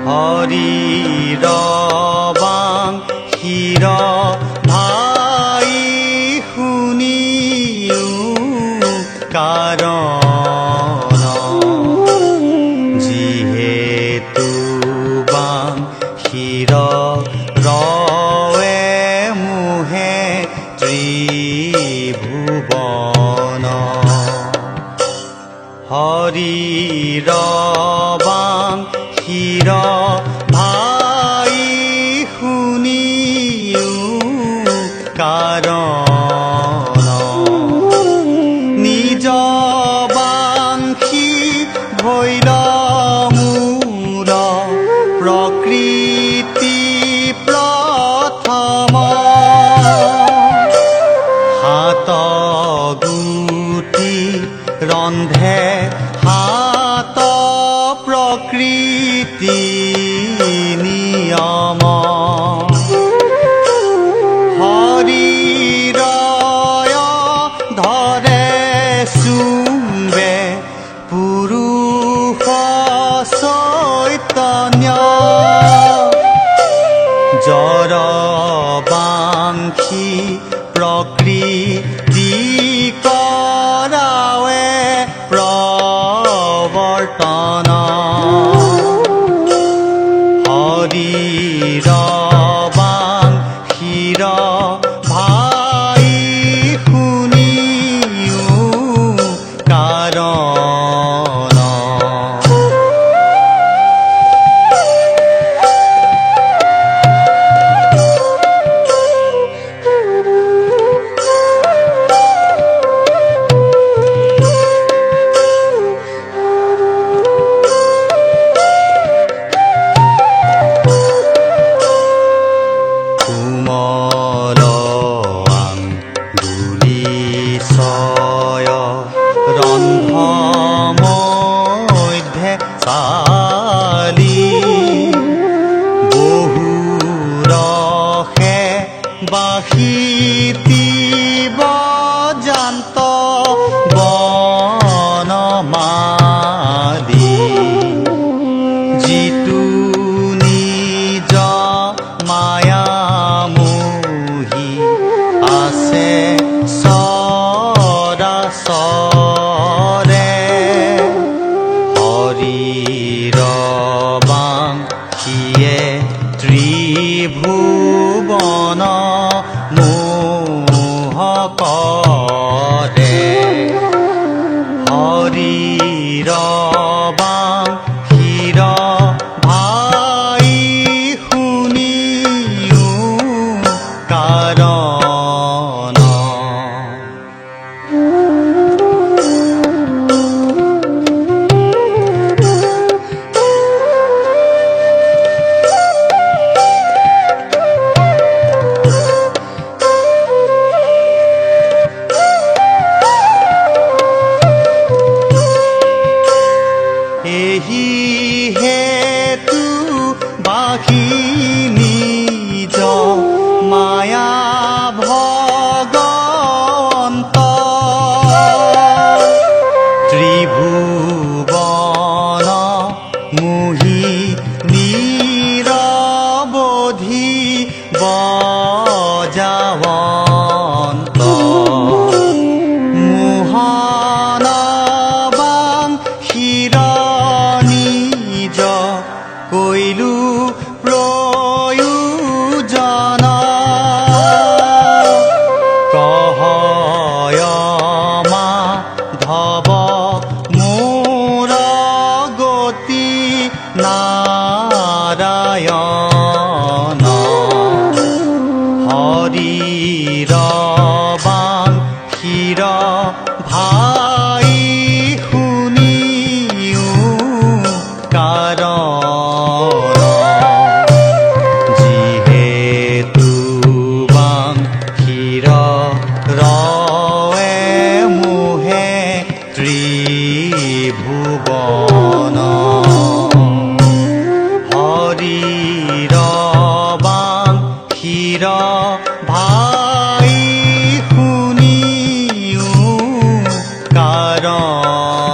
হৰিৰ বাংশীৰ ভাই শুনিও কাৰণ যিহেতু বাংশীৰ ৰৱে মোহে ত্ৰিভুৱন হৰিৰ বাংশীৰ ভাই শুনিও কাৰণ নিজ বাংশী ভৈৰ মূৰ প্ৰকৃতি প্ৰথম হাত গুটি ৰন্ধে হাত প্ৰকৃতি নিয়ম হৰিৰ ধৰে চুম্বে পুৰুষ চৈতন্য জড় বাংশী প্ৰকৃতি কৰাৱে প্ৰৱৰ্তন হৰিৰ বাংশীৰ ভাই শুনিও কাৰণ বাঁশীতি বজান্ত বনমালী যিটো নিজ মায়া মোহি আছে চৰাচৰে হৰিৰ বাংশীয়ে ত্ৰিভুৱন মোহ কৰে হৰিৰ বাংশীৰ ভাই শুনিও কাৰণ এহি হেতু বাঁশী নিজ মায়া ভগৱন্ত ত্ৰিভুৱন মোহি নিৰৱধি বজাৱন্ত মোহন বাংশীৰ নিজ কৈলু প্ৰয়োজন কহয় মাধৱ মোৰ গতি নাৰায়ণ হৰিৰ বাংশীৰ ভাই শুনিও কাৰণ যিহেতু বাংশীৰ ৰৱে মোহে ত্ৰিভুৱন হৰিৰ বাংশীৰ ভাই শুনিও কাৰণ